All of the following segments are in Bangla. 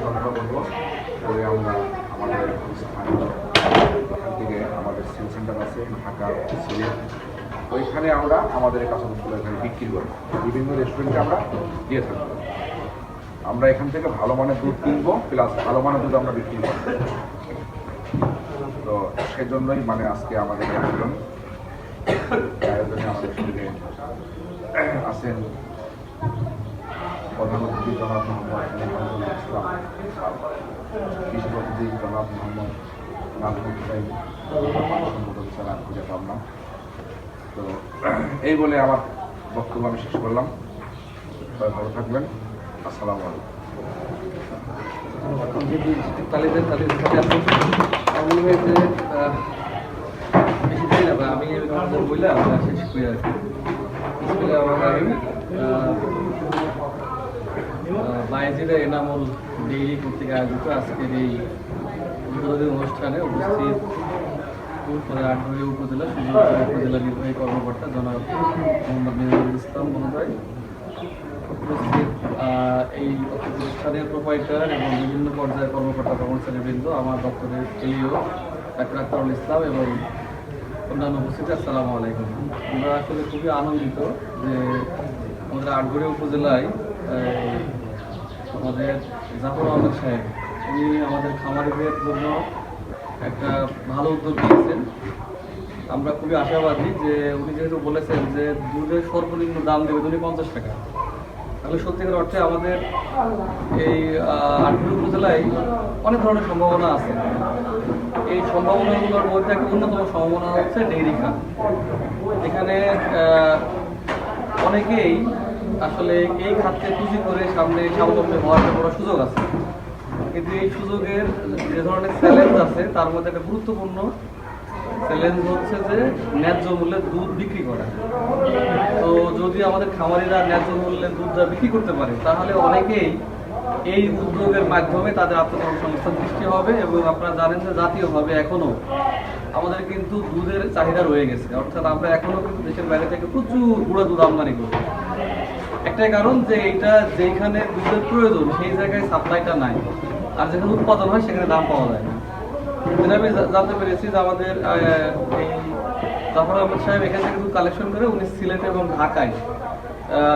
সংখ্যালঘু করে আমরা আমাদের স্থানীয় ওখান থেকে আমাদের সেল সেন্টার আছে ঢাকা সিলেট, ওইখানে আমরা আমাদের এই কাঁচামরিচগুলো এখানে বিক্রি করি, বিভিন্ন রেস্টুরেন্টে আমরা দিয়ে থাকবো। আমরা এখান থেকে ভালো মানের দুধ কিনবো, প্লাস ভালো মানের দুধ আমরা বিক্রি করবো। তো সেজন্যই মানে আজকে আমাদের আয়োজনে আমাদের সঙ্গে আছেন প্রধান অতিথি জনাব মোহাম্মদ ইসলাম, বিশেষ অতিথি জনাব মোহাম্মদ নাজমুল হুসাইন, খুঁজে পাবনা। তো এই বলে আমার বক্তব্য আমি শেষ করলাম। সবাই ভালো থাকবেন। আসসালামু আলাইকুম। আমি বললাম শেষ করে আর কি বায়েজিদা এনামুল ডেইরি কর্তৃক আয়োজিত আজকের এই উদ্বোধনী অনুষ্ঠানে উপস্থিত আটঘরিয়া উপজেলা উপজেলা নির্বাহী কর্মকর্তা জনাব মোহাম্মদ মিজানুল ইসলাম মহোদয়, উপস্থিত এই প্রতিষ্ঠানের প্রোপাইটার এবং বিভিন্ন পর্যায়ের কর্মকর্তা কর্মচারীবৃন্দ, আমার দপ্তরের এলিও ডাক্তার আখতারুল ইসলাম এবং অন্যান্য উপস্থিতি, আসসালামু আলাইকুম। আমরা আসলে খুবই আনন্দিত যে আমাদের আটঘরিয়া উপজেলায় আমাদের জাফর আহমেদ সাহেব উনি আমাদের খামারিদের জন্য একটা ভালো উদ্যোগ নিয়েছেন। আমরা খুবই আশাবাদী যে উনি যেহেতু বলেছেন যে দুধের সর্বনিম্ন দাম দেবে উনি 50 টাকা, তাহলে সত্যিকার অর্থে আমাদের এই আটঘরিয়া উপজেলায় অনেক ধরনের সম্ভাবনা আছে। এই সম্ভাবনাগুলোর মধ্যে একটা অন্যতম সম্ভাবনা হচ্ছে ডেইরি খাত। এখানে অনেকেই আসলে এই খাতকে পুঁজি করে সামনে স্বাবলম্বী হওয়ার একটা বড় সুযোগ আছে, কিন্তু এই সুযোগের যে ধরনের চ্যালেঞ্জ আছে তার মধ্যে একটা গুরুত্বপূর্ণ চ্যালেঞ্জ হচ্ছে যে ন্যায্য মূল্যে দুধ বিক্রি করা। তো যদি আমাদের খামারিরা ন্যায্য মূল্যে দুধটা বিক্রি করতে পারে তাহলে অনেকেই এই উদ্যোগের মাধ্যমে তাদের আত্মকর্মসংস্থান সৃষ্টি হবে। এবং আপনারা জানেন যে জাতীয়ভাবে এখনও আমাদের কিন্তু দুধের চাহিদা রয়ে গেছে, অর্থাৎ আমরা এখনও কিন্তু দেশের বাইরে থেকে প্রচুর গুঁড়া দুধ আমদানি করি। একটাই কারণ যে এইটা যেখানে দুধের প্রয়োজন সেই জায়গায় সাপ্লাইটা নাই, আর যেখানে উৎপাদন হয় সেখানে দাম পাওয়া যায় না। যেটা আমি জানতে পেরেছি যে আমাদের এই জাফর আহমেদ সাহেব এখান থেকে দুধ কালেকশন করে উনি সিলেট এবং ঢাকায়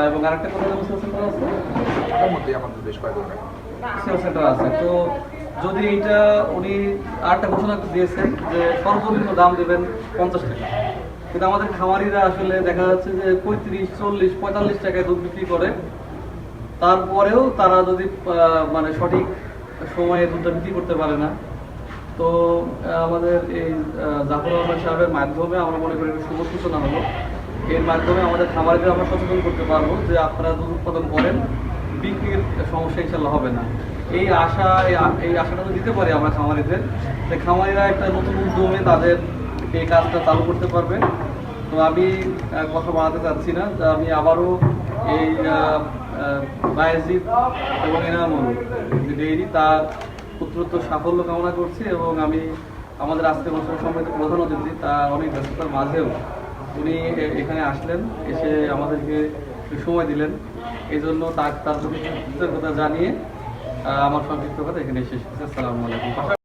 এবং আরেকটা কোথায় সেন্টার আছে, সেন্টার আছে। তো যদি এইটা উনি আরেকটা ঘোষণা দিয়েছেন যে সর্বনিম্ন দাম দেবেন 50 টাকা, কিন্তু আমাদের খামারিরা আসলে দেখা যাচ্ছে যে 35, 40, 45 টাকায় দুধ বিক্রি করে, তারপরেও তারা যদি মানে সঠিক সময়ে দুধটা বিক্রি করতে পারে না। তো আমাদের এই জাফর আহমেদ সাহেবের মাধ্যমে আমরা মনে করি শুভ সূচনা হলো। এর মাধ্যমে আমাদের খামারিদের আমরা সচেতন করতে পারবো যে আপনারা দুধ উৎপাদন করেন, বিক্রির সমস্যা ইনশাল্লাহ হবে না। এই আশাটা তো দিতে পারি আমরা খামারিদের, যে খামারিরা একটা নতুন উদ্যমে তাদের এই কাজটা চালু করতে পারবে। তো আমি কথা বাড়াতে চাচ্ছি না, আমি আবারও এই বায়েজিদ এবং এনামুল যে ডেইরি তার পুত্রত্ব সাফল্য কামনা করছি। এবং আমি আমাদের আজকে অনুষ্ঠান সম্মানিত প্রধান অতিথি তার অনেক ব্যস্ততার মাঝেও উনি এখানে আসলেন, এসে আমাদেরকে সময় দিলেন, এই জন্য তার প্রতি কৃতজ্ঞতা জানিয়ে আমার সংক্ষিপ্ত কথা এখানে শেষ করছি। আসসালামু আলাইকুম।